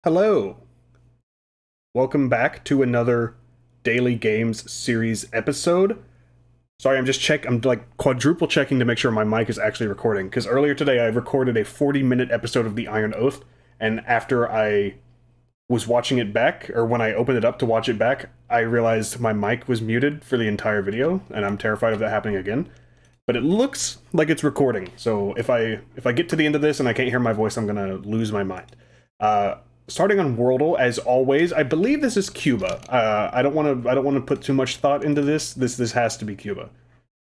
Hello, welcome back to another Daily Games series episode. Sorry, I'm like quadruple checking to make sure my mic is actually recording, because earlier today I recorded a 40-minute episode of The Iron Oath, and after I was watching it back, or when I opened it up to watch it back, I realized my mic was muted for the entire video, and I'm terrified of that happening again. But it looks like it's recording, so if I get to the end of this and I can't hear my voice, I'm gonna lose my mind. Starting on Worldle, as always, I believe this is Cuba. I don't want to put too much thought into this. This has to be Cuba.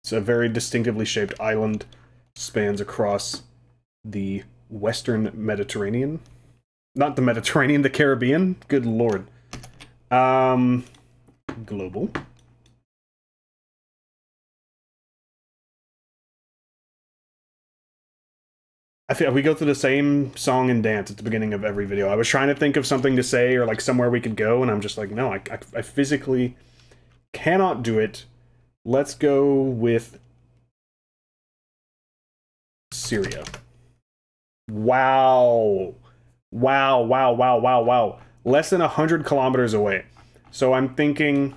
It's a very distinctively shaped island, spans across the Western Mediterranean. Not the Mediterranean, the Caribbean. Good lord. Global. I feel we go through the same song and dance at the beginning of every video. I was trying to think of something to say or like somewhere we could go, and I'm just like, no, I physically cannot do it. Let's go with Syria. Wow. Wow, wow, wow, wow, wow. Less than 100 kilometers away. So I'm thinking,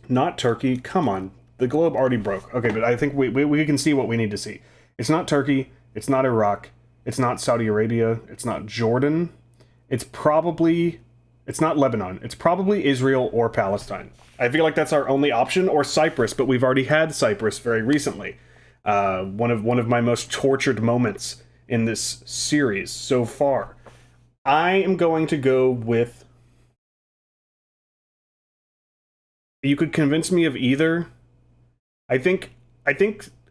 not Turkey. Come on. The globe already broke. Okay, but I think we can see what we need to see. It's not Turkey. It's not Iraq. It's not Saudi Arabia. It's not Jordan. It's not Lebanon. It's probably Israel or Palestine. I feel like that's our only option, or Cyprus, but we've already had Cyprus very recently. One of my most tortured moments in this series so far. I am going to go with... You could convince me of either. I think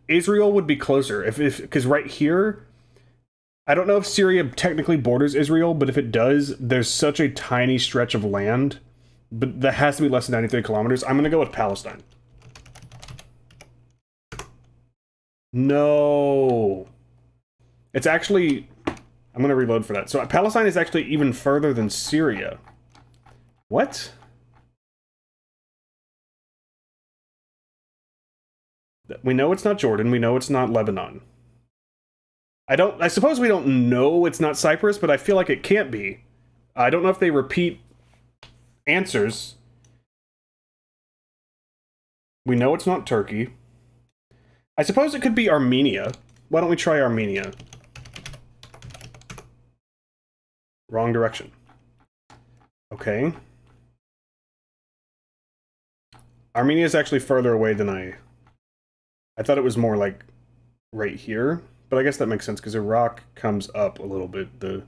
Israel would be closer because right here, I don't know if Syria technically borders Israel, but if it does, there's such a tiny stretch of land, but that has to be less than 93 kilometers. I'm gonna go with Palestine. No, it's actually, I'm gonna reload for that. So Palestine is actually even further than Syria. What? We know it's not Jordan. We know it's not Lebanon. I suppose we don't know it's not Cyprus, but I feel like it can't be. I don't know if they repeat answers. We know it's not Turkey. I suppose it could be Armenia. Why don't we try Armenia? Wrong direction. Okay. Armenia is actually further away than I thought it was more like right here, but I guess that makes sense because Iraq comes up a little bit. The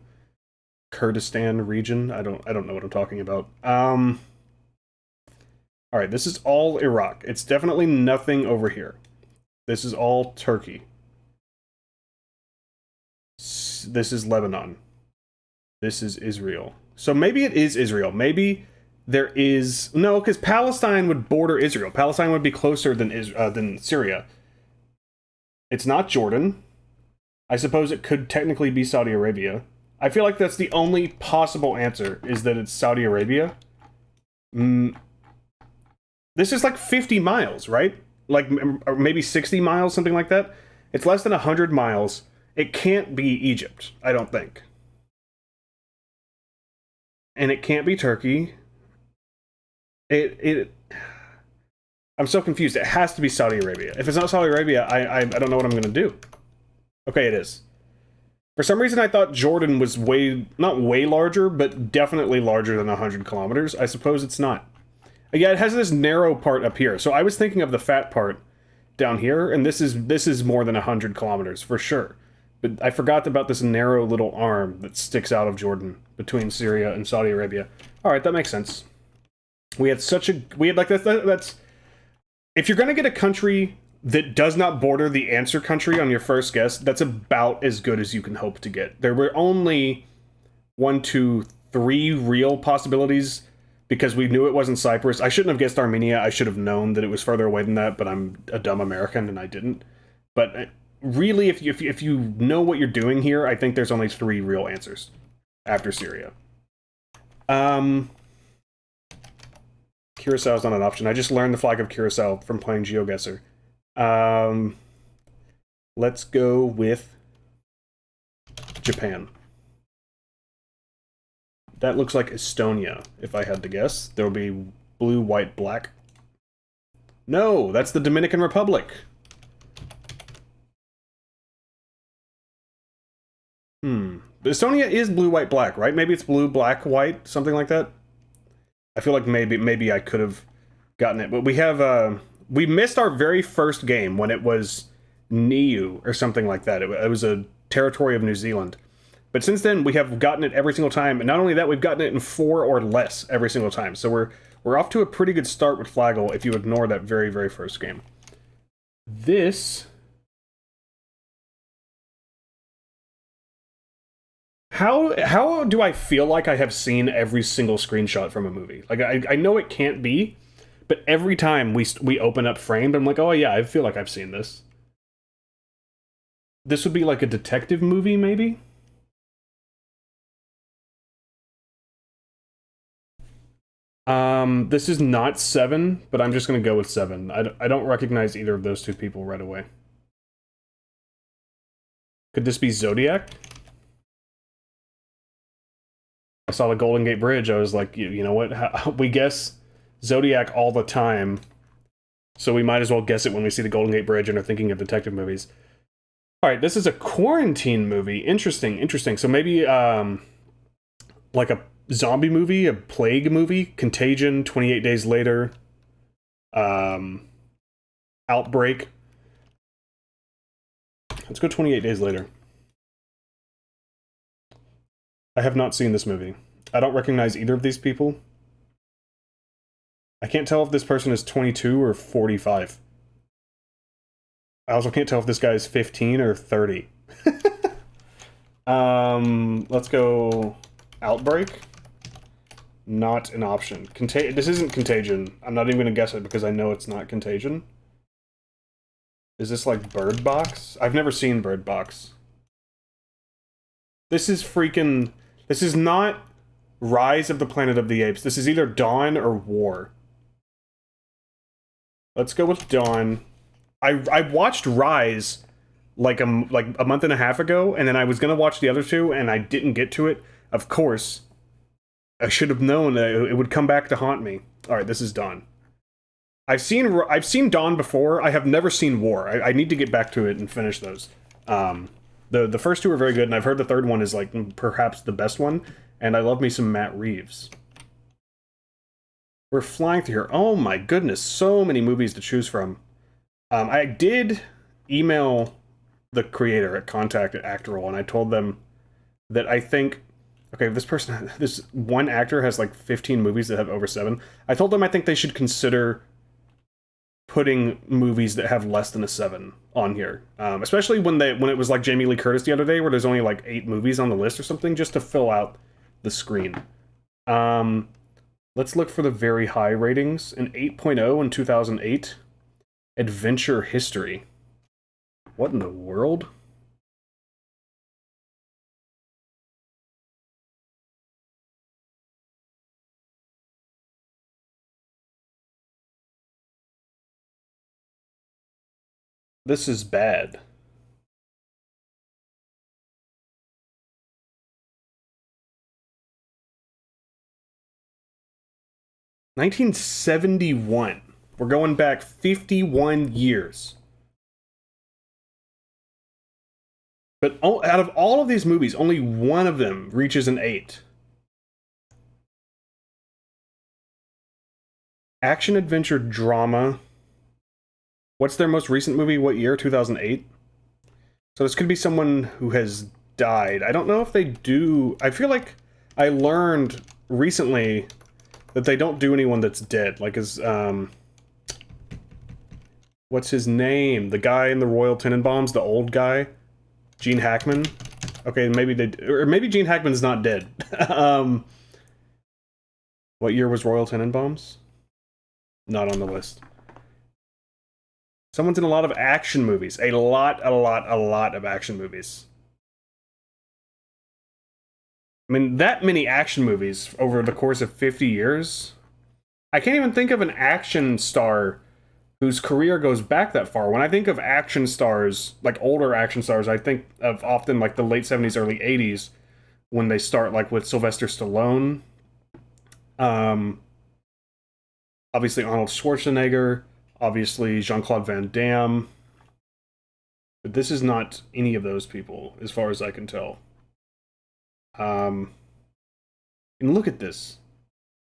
Kurdistan region. I don't know what I'm talking about. All right, this is all Iraq. It's definitely nothing over here. This is all Turkey. This is Lebanon. This is Israel. So maybe it is Israel. Maybe there is no, because Palestine would border Israel. Palestine would be closer than Syria. It's not Jordan. I suppose it could technically be Saudi Arabia. I feel like that's the only possible answer, is that it's Saudi Arabia. This is like 50 miles, right? Like, or maybe 60 miles, something like that. It's less than 100 miles. It can't be Egypt, I don't think. And it can't be Turkey. I'm so confused. It has to be Saudi Arabia. If it's not Saudi Arabia, I don't know what I'm going to do. Okay, it is. For some reason, I thought Jordan was not way larger, but definitely larger than 100 kilometers. I suppose it's not. Yeah, it has this narrow part up here. So I was thinking of the fat part down here, and this is more than 100 kilometers, for sure. But I forgot about this narrow little arm that sticks out of Jordan between Syria and Saudi Arabia. All right, that makes sense. We had like that's if you're going to get a country that does not border the answer country on your first guess, that's about as good as you can hope to get. There were only 1, 2, 3 real possibilities because we knew it wasn't Cyprus. I shouldn't have guessed Armenia. I should have known that it was further away than that, but I'm a dumb American and I didn't. But really, if you know what you're doing here, I think there's only 3 real answers after Syria. Curacao is not an option. I just learned the flag of Curacao from playing GeoGuessr. Let's go with Japan. That looks like Estonia, if I had to guess. There would be blue, white, black. No, that's the Dominican Republic. But Estonia is blue, white, black, right? Maybe it's blue, black, white, something like that. I feel like maybe I could have gotten it, but we have we missed our very first game when it was Niue or something like that. It was a territory of New Zealand. But since then, we have gotten it every single time, and not only that, we've gotten it in 4 or less every single time. So we're off to a pretty good start with Flagle if you ignore that very, very first game. This... How do I feel like I have seen every single screenshot from a movie? Like, I know it can't be, but every time we open up Framed, I'm like, oh yeah, I feel like I've seen this. This would be like a detective movie, maybe? This is not 7, but I'm just gonna go with 7. I don't recognize either of those two people right away. Could this be Zodiac? I saw the Golden Gate Bridge, I was like, you know what, we guess Zodiac all the time, so we might as well guess it when we see the Golden Gate Bridge and are thinking of detective movies. Alright, this is a quarantine movie. Interesting, interesting. So maybe, like a zombie movie, a plague movie, Contagion, 28 Days Later, Outbreak. Let's go 28 Days Later. I have not seen this movie. I don't recognize either of these people. I can't tell if this person is 22 or 45. I also can't tell if this guy is 15 or 30. Let's go Outbreak. Not an option. This isn't Contagion. I'm not even gonna guess it because I know it's not Contagion. Is this like Bird Box? I've never seen Bird Box. This is freaking... This is not Rise of the Planet of the Apes. This is either Dawn or War. Let's go with Dawn. I watched Rise like a month and a half ago, and then I was gonna watch the other two, and I didn't get to it. Of course, I should have known it would come back to haunt me. All right, this is Dawn. I've seen Dawn before. I have never seen War. I need to get back to it and finish those. The first two are very good, and I've heard the third one is like perhaps the best one. And I love me some Matt Reeves. We're flying through here. Oh my goodness, so many movies to choose from. I did email the creator at contact@Actorle, and I told them that I think, okay, this one actor has like 15 movies that have over 7. I told them I think they should consider putting movies that have less than a 7 on here. Especially when it was like Jamie Lee Curtis the other day, where there's only like 8 movies on the list or something, just to fill out the screen. Let's look for the very high ratings. An 8.0 in 2008. Adventure History. What in the world? This is bad. (1971). We're going back 51 years. But out of all of these movies, only one of them reaches an 8. Action, adventure, drama. What's their most recent movie? What year? 2008? So this could be someone who has died. I don't know if they do... I feel like I learned recently that they don't do anyone that's dead. Like, what's his name? The guy in the Royal Tenenbaums, the old guy? Gene Hackman? Okay, maybe or maybe Gene Hackman's not dead. What year was Royal Tenenbaums? Not on the list. Someone's in a lot of action movies. A lot of action movies. I mean, that many action movies over the course of 50 years? I can't even think of an action star whose career goes back that far. When I think of action stars, like older action stars, I think of often like the late 70s, early 80s, when they start, like with Sylvester Stallone. Um, Obviously Arnold Schwarzenegger, obviously Jean-Claude Van Damme. But this is not any of those people, as far as I can tell. And look at this.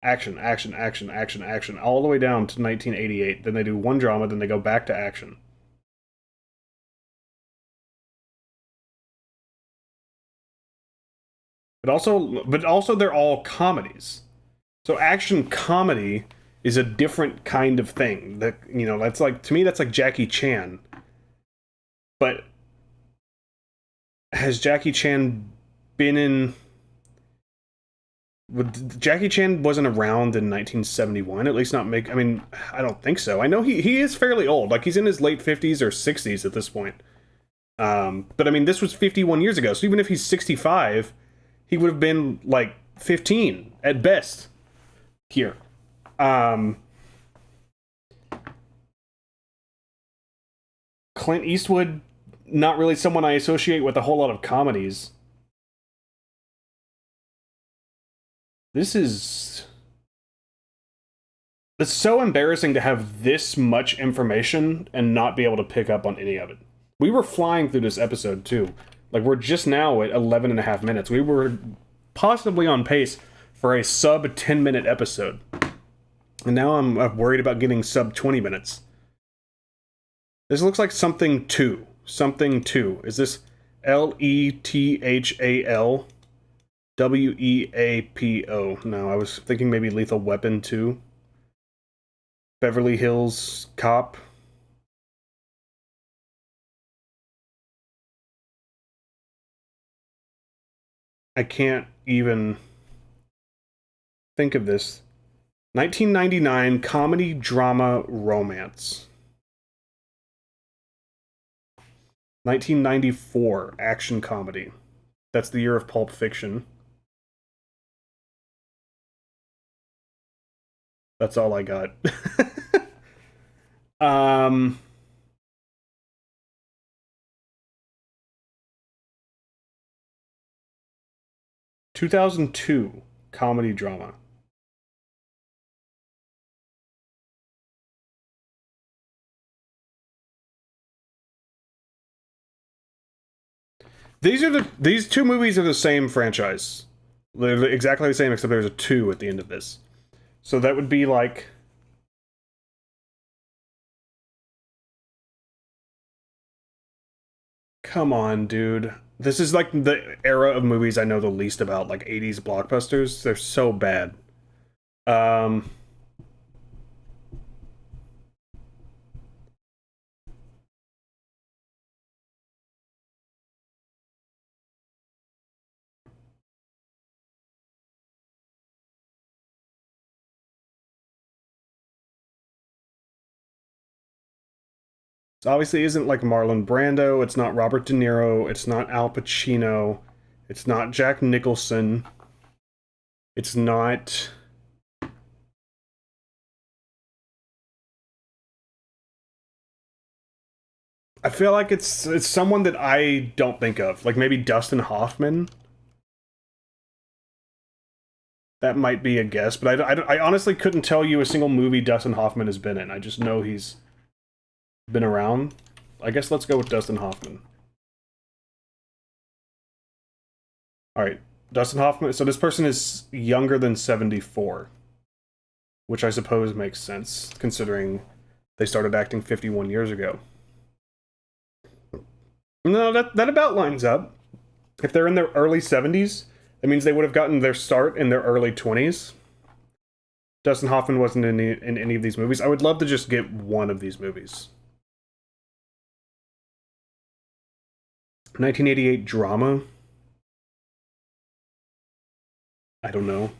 Action, action, action, action, action, all the way down to 1988. Then they do one drama, then they go back to action. But also they're all comedies. So action comedy is a different kind of thing. That, you know, that's like, to me that's like Jackie Chan. But has Jackie Chan been in Jackie Chan wasn't around in 1971, at least not make. I mean, I don't think so. I know he is fairly old. Like, he's in his late 50s or 60s at this point. But I mean, this was 51 years ago. So even if he's 65, he would have been like 15 at best here. Clint Eastwood, not really someone I associate with a whole lot of comedies. This is... It's so embarrassing to have this much information and not be able to pick up on any of it. We were flying through this episode, too. Like, we're just now at 11 and a half minutes. We were possibly on pace for a sub 10-minute episode. And now I'm worried about getting sub 20 minutes. This looks like something 2. Something 2. Is this Lethal Weapo? No, I was thinking maybe Lethal Weapon 2. Beverly Hills Cop. I can't even think of this. 1999 comedy, drama, romance. 1994 action comedy. That's the year of Pulp Fiction. That's all I got. 2002 comedy drama. These two movies are the same franchise. They're exactly the same, except there's a 2 at the end of this. So that would be like... Come on, dude. This is like the era of movies I know the least about, like 80s blockbusters. They're so bad. It obviously isn't like Marlon Brando. It's not Robert De Niro. It's not Al Pacino. It's not Jack Nicholson. It's not... I feel like it's someone that I don't think of. Like maybe Dustin Hoffman. That might be a guess, but I honestly couldn't tell you a single movie Dustin Hoffman has been in. I just know he's been around. I guess let's go with Dustin Hoffman. Alright, Dustin Hoffman. So this person is younger than 74. Which I suppose makes sense, considering they started acting 51 years ago. No, that about lines up. If they're in their early 70s, that means they would have gotten their start in their early 20s. Dustin Hoffman wasn't in any of these movies. I would love to just get one of these movies. 1988 drama? I don't know.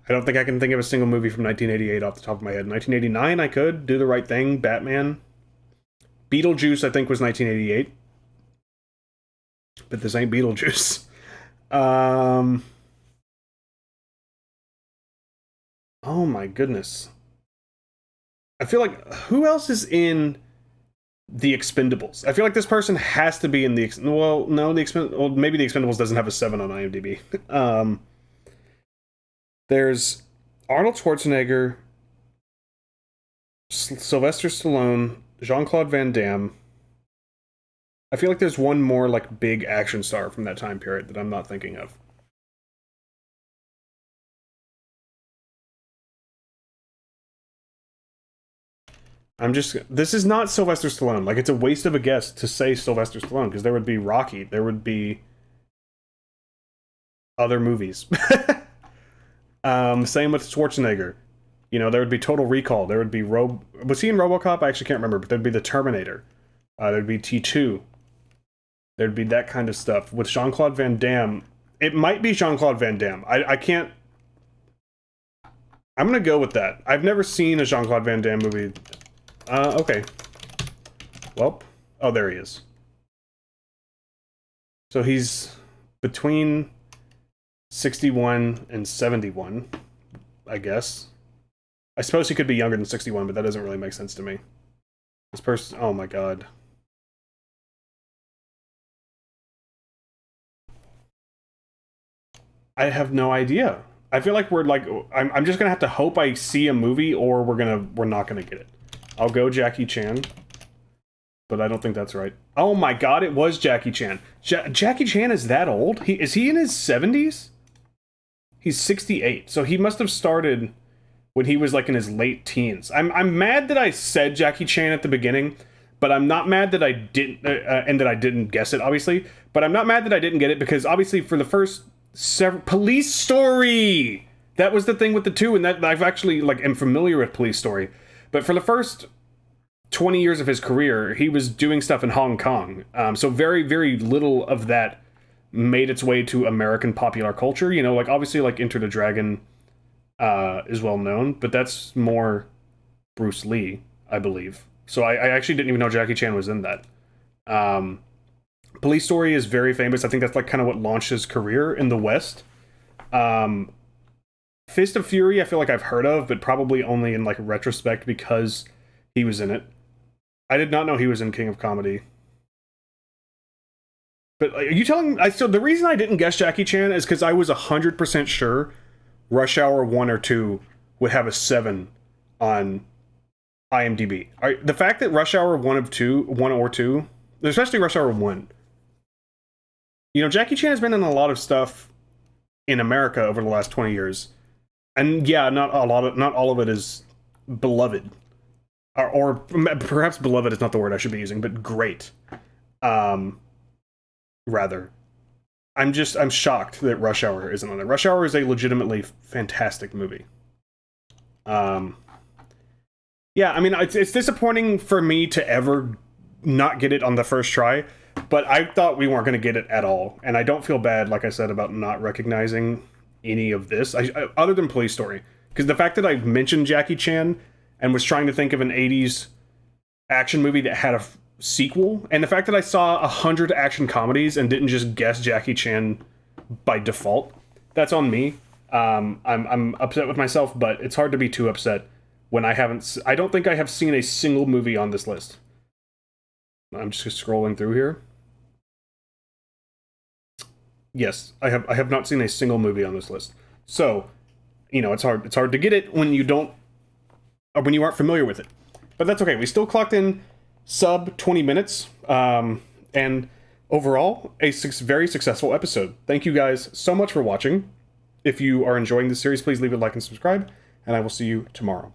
I don't think I can think of a single movie from 1988 off the top of my head. 1989, I could. Do the Right Thing, Batman. Beetlejuice, I think, was 1988. But this ain't Beetlejuice. Oh my goodness. I feel like, who else is in The Expendables. I feel like this person has to be in the... Well, no, well, maybe The Expendables doesn't have a 7 on IMDb. There's Arnold Schwarzenegger, Sylvester Stallone, Jean-Claude Van Damme. I feel like there's one more, like, big action star from that time period that I'm not thinking of. This is not Sylvester Stallone. Like, it's a waste of a guess to say Sylvester Stallone, because there would be Rocky, there would be other movies. Same with Schwarzenegger. You know, there would be Total Recall, there would be was he in RoboCop? I actually can't remember, but there'd be The Terminator. There'd be T2. There'd be that kind of stuff. With Jean-Claude Van Damme, it might be Jean-Claude Van Damme. I can't... I'm gonna go with that. I've never seen a Jean-Claude Van Damme movie. Okay. Well, oh, there he is. So he's between 61 and 71, I guess. I suppose he could be younger than 61, but that doesn't really make sense to me. This person, oh my god. I have no idea. I feel like we're like, I'm just gonna have to hope I see a movie, or we're not gonna get it. I'll go Jackie Chan, but I don't think that's right. Oh my god, it was Jackie Chan. Jackie Chan is that old? Is he in his 70s? He's 68, so he must have started when he was like in his late teens. I'm mad that I said Jackie Chan at the beginning, but I'm not mad that I didn't, and that I didn't guess it, obviously. But I'm not mad that I didn't get it, because obviously for the first Police Story! That was the thing with the 2, and that I've actually, like, am familiar with Police Story. But for the first 20 years of his career, he was doing stuff in Hong Kong. So very, very little of that made its way to American popular culture. You know, like, obviously, like, Enter the Dragon is well known, but that's more Bruce Lee, I believe. So I actually didn't even know Jackie Chan was in that. Police Story is very famous. I think that's, like, kind of what launched his career in the West. Fist of Fury, I feel like I've heard of, but probably only in, like, retrospect because he was in it. I did not know he was in King of Comedy. But are you telling... So the reason I didn't guess Jackie Chan is because I was 100% sure Rush Hour 1 or 2 would have a 7 on IMDb. The fact that Rush Hour 1 or 2, especially Rush Hour 1... You know, Jackie Chan has been in a lot of stuff in America over the last 20 years. And yeah, not all of it is beloved. Or perhaps beloved is not the word I should be using, but great. Rather. I'm shocked that Rush Hour isn't on it. Rush Hour is a legitimately fantastic movie. Yeah, I mean, it's disappointing for me to ever not get it on the first try, but I thought we weren't going to get it at all. And I don't feel bad, like I said, about not recognizing any of this, other than Police Story. Because the fact that I mentioned Jackie Chan and was trying to think of an 80s action movie that had a sequel, and the fact that I saw 100 action comedies and didn't just guess Jackie Chan by default, that's on me. I'm upset with myself, but it's hard to be too upset when I don't think I have seen a single movie on this list. I'm just scrolling through here. Yes, I have not seen a single movie on this list. So, you know, it's hard to get it when you aren't familiar with it. But that's okay. We still clocked in sub 20 minutes. And overall, a very successful episode. Thank you guys so much for watching. If you are enjoying this series, please leave a like and subscribe, and I will see you tomorrow.